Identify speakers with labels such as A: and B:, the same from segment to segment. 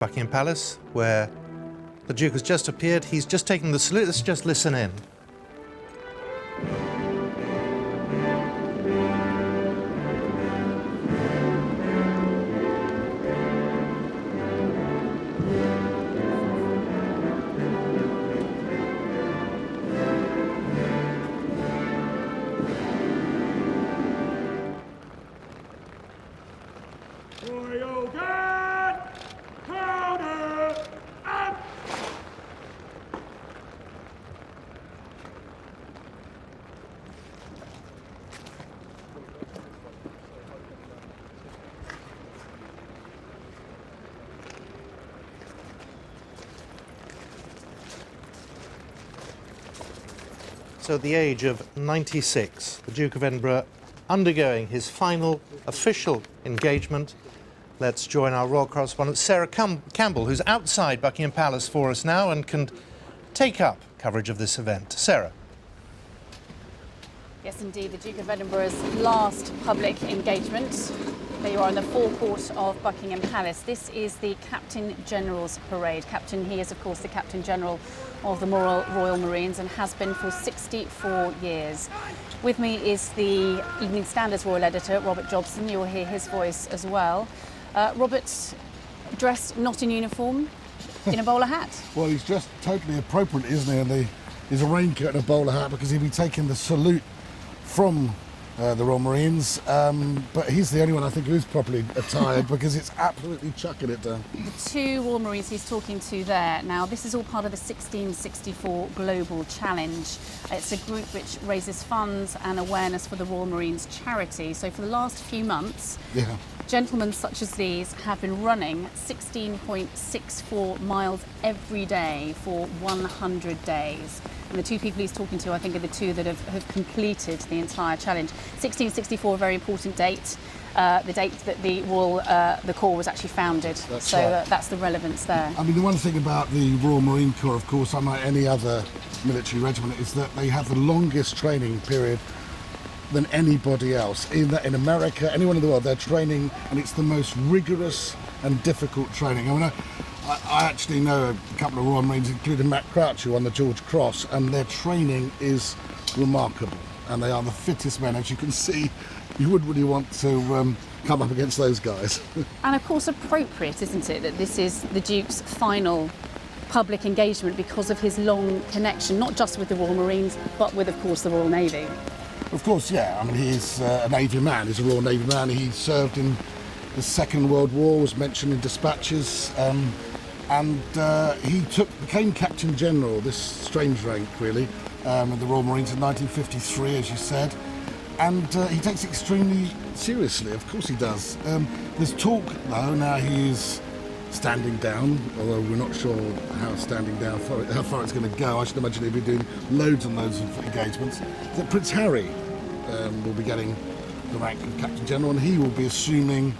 A: Buckingham Palace, where the Duke has just appeared. He's just taken the salute. Let's just listen in. So at the age of 96, the Duke of Edinburgh undergoing his final official engagement. Let's join our royal correspondent Sarah Campbell, who's outside Buckingham Palace for us now and can take up coverage of this event. Sarah.
B: Yes, indeed, the Duke of Edinburgh's last public engagement. There you are in the forecourt of Buckingham Palace. This is the Captain General's parade. He is, of course, the Captain General of the Royal Marines and has been for 64 years. With me is the Evening Standard's royal editor, Robert Jobson. You'll hear his voice as well. Robert, dressed not in uniform, in a bowler hat.
C: Well, he's dressed totally appropriate, isn't he? And he's a raincoat and a bowler hat because he'll be taking the salute from the Royal Marines, but he's the only one I think who's properly attired because it's absolutely chucking it down.
B: The two Royal Marines he's talking to there. Now, this is all part of the 1664 Global Challenge. It's a group which raises funds and awareness for the Royal Marines charity. So for the last few months, gentlemen such as these have been running 16.64 miles every day for 100 days. And the two people he's talking to, I think, are the two that have completed the entire challenge. 1664, a very important date, the date that the Corps was actually founded.
C: That's
B: right.
C: Right.
B: That's the relevance there.
C: I mean, the one thing about the Royal Marine Corps, of course, unlike any other military regiment, is that they have the longest training period than anybody else. In America, anyone in the world, they're training, and it's the most rigorous and difficult training. I mean, I actually know a couple of Royal Marines, including Matt Crouch, who won the George Cross, and their training is remarkable. And they are the fittest men, as you can see. You wouldn't really want to come up against those guys.
B: And of course, appropriate, isn't it, that this is the Duke's final public engagement because of his long connection, not just with the Royal Marines, but with, of course, the Royal Navy.
C: Of course, yeah. I mean, he's a Navy man. He's a Royal Navy man. He served in the Second World War, was mentioned in dispatches, and he became Captain General, this strange rank, really, of the Royal Marines in 1953, as you said. And he takes it extremely seriously. Of course he does. There's talk, though, now he's standing down, although we're not sure how standing down, how far it's going to go. I should imagine he'll be doing loads and loads of engagements. That Prince Harry will be getting the rank of Captain General, and he will be assuming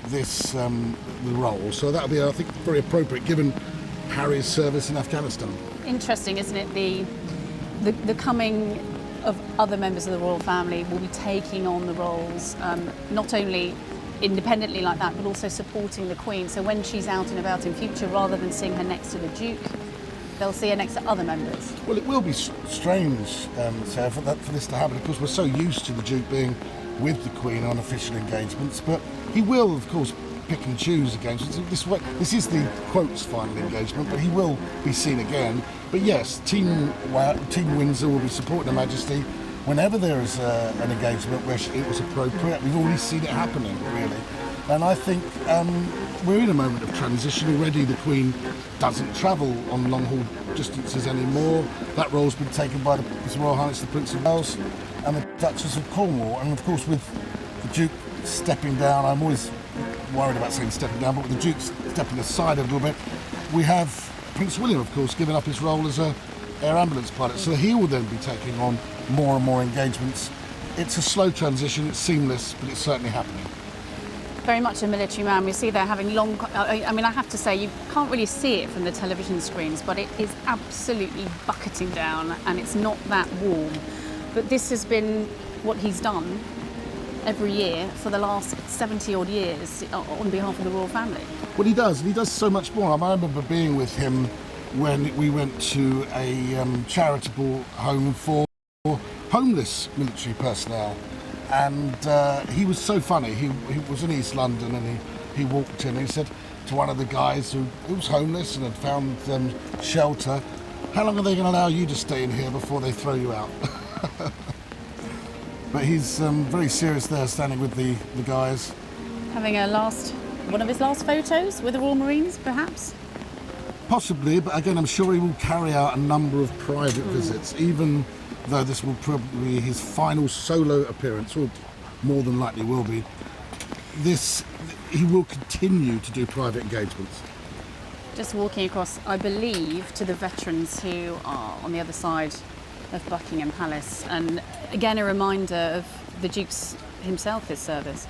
C: this the role. So that'll be, I think, very appropriate given Harry's service in Afghanistan. Interesting,
B: isn't it? The coming of other members of the royal family will be taking on the roles, not only independently like that, but also supporting the Queen. So when she's out and about in future, rather than seeing her next to the Duke, they'll see her next to other members. Well,
C: it will be strange, Sarah, for this to happen. Of course, we're so used to the Duke being with the Queen on official engagements, but he will, of course, pick and choose engagements. This is the quotes final engagement, but he will be seen again. But yes, Team Windsor will be supporting Her Majesty whenever there is an engagement where it was appropriate. We've already seen it happening, really. And I think we're in a moment of transition already. The Queen doesn't travel on long-haul distances anymore. That role's been taken by His Royal Highness the Prince of Wales and the Duchess of Cornwall. And of course, with the Duke stepping down, I'm always worried about saying stepping down, but with the Duke stepping aside a little bit, we have Prince William, of course, giving up his role as an air ambulance pilot. So he will then be taking on more and more engagements. It's a slow transition, it's seamless, but it's certainly happening.
B: Very much a military man. We see they're having long... I mean, I have to say, you can't really see it from the television screens, but it is absolutely bucketing down, and it's not that warm. But this has been what he's done every year for the last 70-odd years on behalf of the royal family.
C: Well, he does. And he does so much more. I remember being with him when we went to a charitable home for homeless military personnel. And he was so funny. He was in East London, and he walked in and he said to one of the guys who was homeless and had found shelter, "How long are they going to allow you to stay in here before they throw you out?" But he's very serious there, standing with the guys.
B: Having one of his last photos with the Royal Marines, perhaps?
C: Possibly, but again, I'm sure he will carry out a number of private visits, even though this will probably be his final solo appearance, or more than likely will be. He will continue to do private engagements.
B: Just walking across, I believe, to the veterans who are on the other side of Buckingham Palace, and again a reminder of the Duke's himself, his service.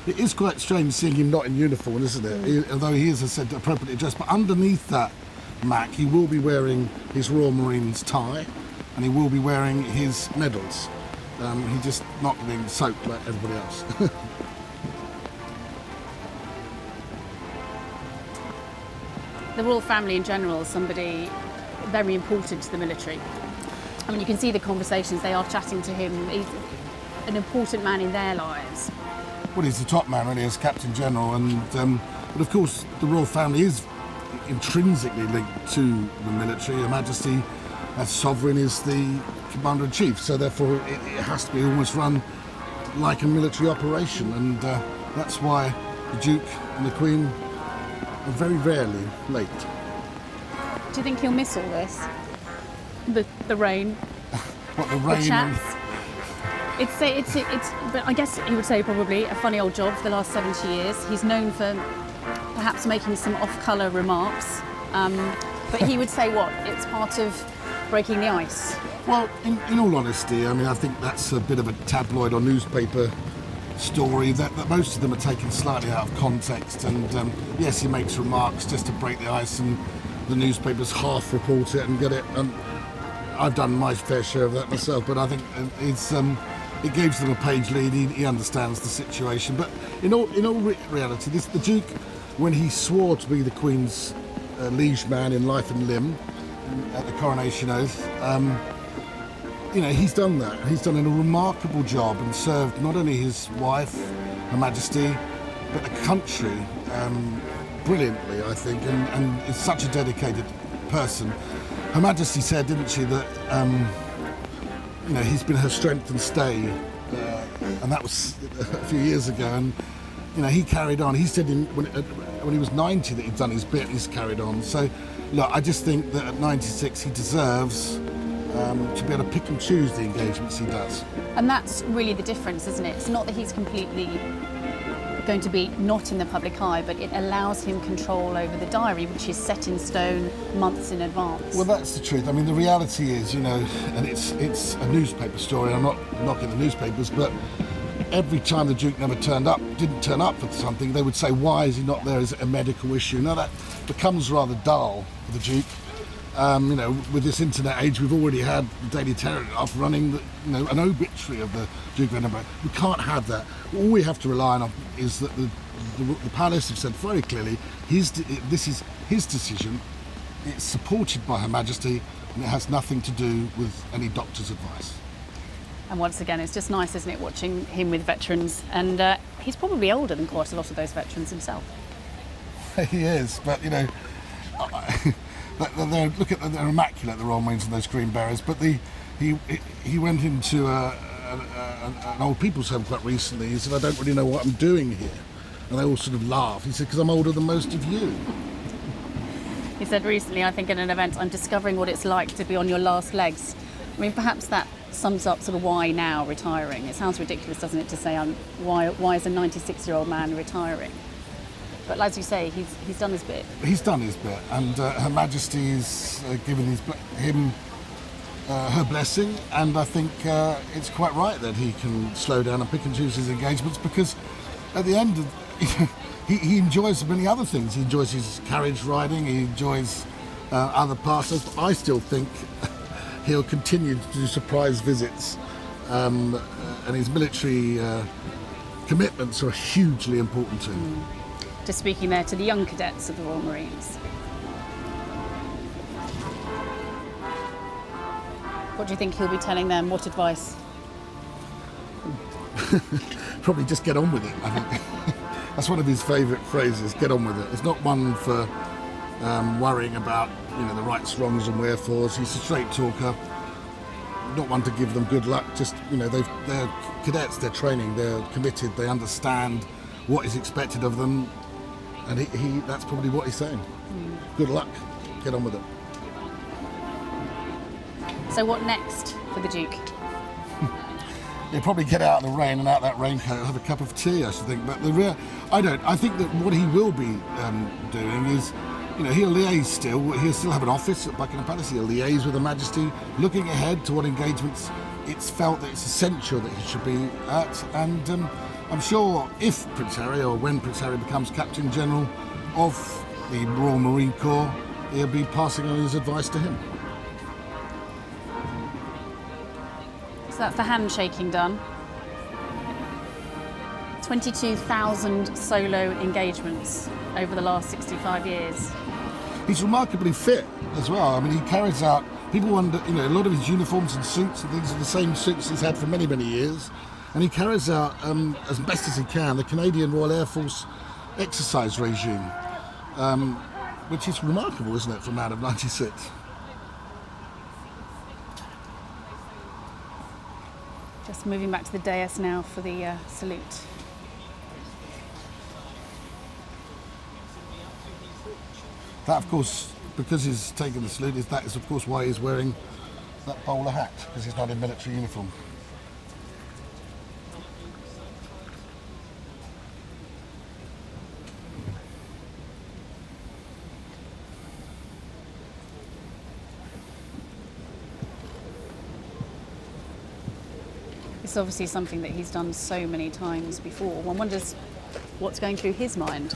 C: It is quite strange seeing him not in uniform, isn't it? Although he is, as I said, appropriately dressed. But underneath that, Mac, he will be wearing his Royal Marines tie, and he will be wearing his medals. He's just not getting soaked like everybody else.
B: The royal family in general is somebody very important to the military. I mean, you can see the conversations, they are chatting to him. He's an important man in their lives.
C: Well, he's the top man, really, as Captain General, but of course the royal family is intrinsically linked to the military. Her Majesty, as sovereign, is the Commander-in-Chief, so therefore it has to be almost run like a military operation, and that's why the Duke and the Queen are very rarely late.
B: Do you think he'll miss all this? The rain?
C: What, the rain?
B: The chats? It's, but I guess he would say probably a funny old job for the last 70 years. He's known for perhaps making some off-colour remarks, but he would say what? It's part of breaking the ice.
C: Well, in all honesty, I mean, I think that's a bit of a tabloid or newspaper story that most of them are taken slightly out of context, and yes, he makes remarks just to break the ice, and the newspapers half report it and get it. I've done my fair share of that myself, but I think it gives them a page lead. He understands the situation, but in all reality, the Duke, when he swore to be the Queen's liege man in life and limb at the coronation oath, he's done that. He's done a remarkable job and served not only his wife, Her Majesty, but the country brilliantly, I think, and is such a dedicated person. Her Majesty said, didn't she, that he's been her strength and stay, and that was a few years ago. And he carried on. He said when he was 90 that he'd done his bit, and he's carried on. So, look, I just think that at 96 he deserves to be able to pick and choose the engagements he does.
B: And that's really the difference, isn't it? It's not that he's completely going to be not in the public eye, but it allows him control over the diary, which is set in stone months in advance.
C: Well, that's the truth. I mean, the reality is, and it's a newspaper story. I'm not knocking the newspapers, but every time the Duke didn't turn up for something, they would say, why is he not there? Is it a medical issue? Now that becomes rather dull for the Duke. With this internet age, we've already had the Daily Telegraph running, an obituary of the Duke of Edinburgh. We can't have that. All we have to rely on is that the Palace have said very clearly, this is his decision. It's supported by Her Majesty, and it has nothing to do with any doctor's advice.
B: And once again, it's just nice, isn't it, watching him with veterans? And he's probably older than quite a lot of those veterans himself.
C: He is, but they're immaculate, the Royal Marines and those Green Berets. But he went into an old people's home quite recently. He said, I don't really know what I'm doing here. And they all sort of laughed. He said, because I'm older than most of you.
B: He said recently, I think in an event, I'm discovering what it's like to be on your last legs. I mean, perhaps that sums up sort of why now retiring. It sounds ridiculous, doesn't it, to say why is a 96-year-old man retiring? But as you say, he's done his bit. He's done his bit, and Her Majesty's given him her blessing, and I think it's quite right that he can slow down and pick and choose his engagements, because at the end, he enjoys many other things. He enjoys his carriage riding, he enjoys other pastimes, but I still think he'll continue to do surprise visits, and his military commitments are hugely important to him. just speaking there to the young cadets of the Royal Marines. What do you think he'll be telling them? What advice?
C: Probably just get on with it, I think. That's one of his favourite phrases, get on with it. It's not one for worrying about, the rights, wrongs and wherefores. He's a straight talker, not one to give them good luck. Just, they're cadets, they're training, they're committed, they understand what is expected of them, and he that's probably what he's saying. Good luck, get on with it.
B: So what next for the Duke?
C: He'll probably get out of the rain and out that raincoat, have a cup of tea, I should think. But I think that what he will be doing is, he'll liaise still. He'll still have an office at Buckingham Palace. He'll liaise with Her Majesty, looking ahead to what engagements it's felt that it's essential that he should be at. And I'm sure if Prince Harry, or when Prince Harry becomes Captain General of the Royal Marine Corps, he'll be passing on his advice to him.
B: So that's the handshaking done. 22,000 solo engagements over the last 65 years.
C: He's remarkably fit as well. I mean, he carries out, people wonder, a lot of his uniforms and suits and things are the same suits he's had for many, many years. And he carries out, as best as he can, the Canadian Royal Air Force exercise regime, which is remarkable, isn't it, for a man of 96?
B: Just moving back to the dais now for the salute.
C: That, of course, because he's taken the salute, that is, of course, why he's wearing that bowler hat, because he's not in military uniform.
B: It's obviously something that he's done so many times before. One wonders what's going through his mind.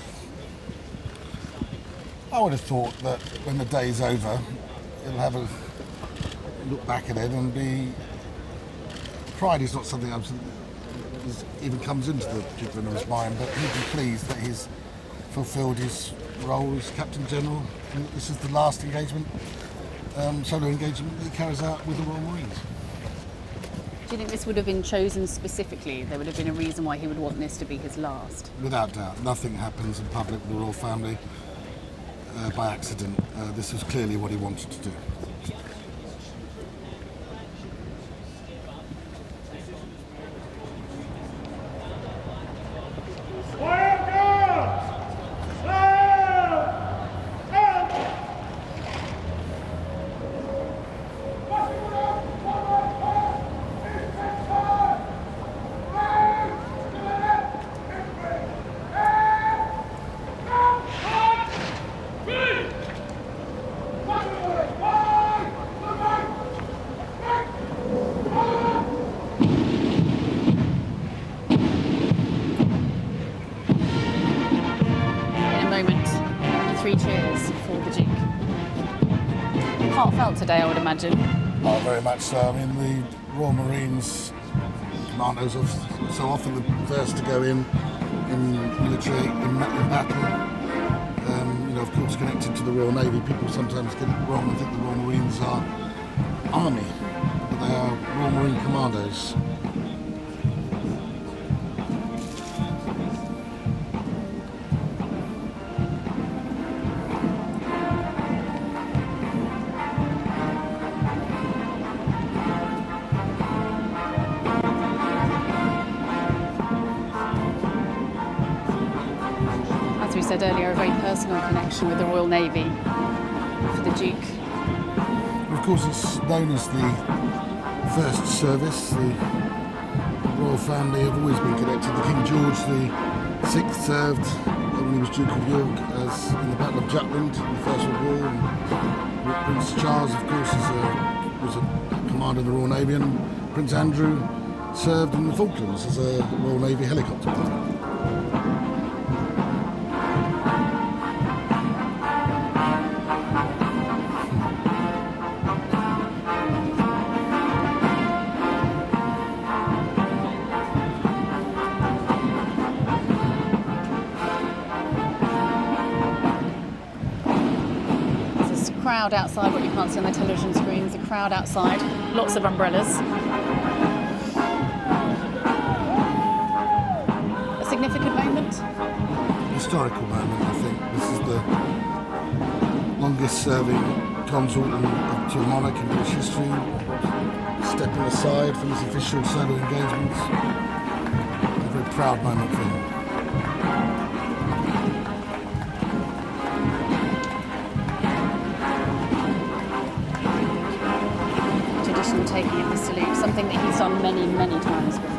C: I would have thought that when the day's over, he'll have a look back at it and be... Pride is not something that even comes into the Duke of Edinburgh's mind, but he'd be pleased that he's fulfilled his role as Captain General. And this is the last engagement, solo engagement that he carries out with the Royal Marines.
B: Do you think this would have been chosen specifically? There would have been a reason why he would want this to be his last?
C: Without doubt. Nothing happens in public with the royal family by accident. This was clearly what he wanted to do.
B: Three cheers for the Duke. Heartfelt today, I would imagine.
C: Oh, very much so. I mean, the Royal Marines commandos are so often the first to go in military, in battle. Of course, connected to the Royal Navy. People sometimes get it wrong and think the Royal Marines are army, but they are Royal Marine commandos.
B: As we said earlier, a very personal connection with the Royal Navy for the Duke.
C: Of course, it's known as the First Service. The royal family have always been connected. The King George VI served when he was Duke of York as in the Battle of Jutland in the First World War. And Prince Charles, of course, was a commander in the Royal Navy, and Prince Andrew served in the Falklands as a Royal Navy helicopter pilot.
B: crowd outside, what you can't see on the television screens, the crowd outside, lots of umbrellas. A significant moment?
C: Historical moment, I think. This is the longest serving consort to a monarch in British history, stepping aside from his official solo engagements. A very proud moment for him.
B: Traditional taking of the salute, something that he's done many, many times before.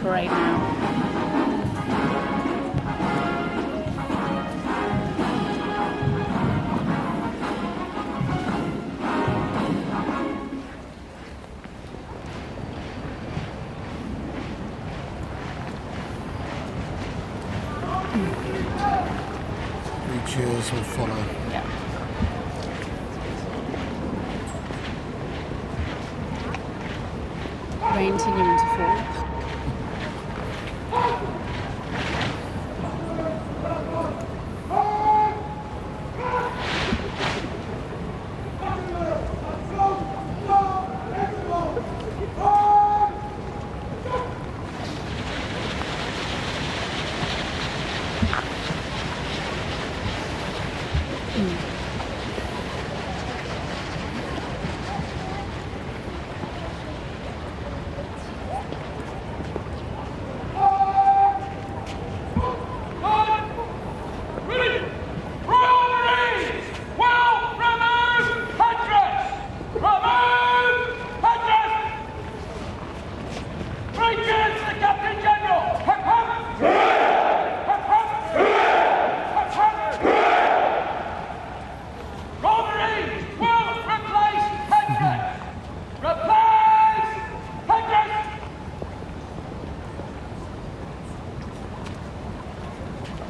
B: Parade now.
C: Three cheers will follow.
B: Yeah. Rain continuing to fall.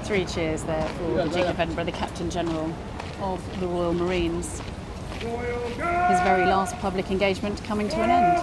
B: Three cheers there for the Duke of Edinburgh, the Captain General of the Royal Marines. His very last public engagement coming to an end.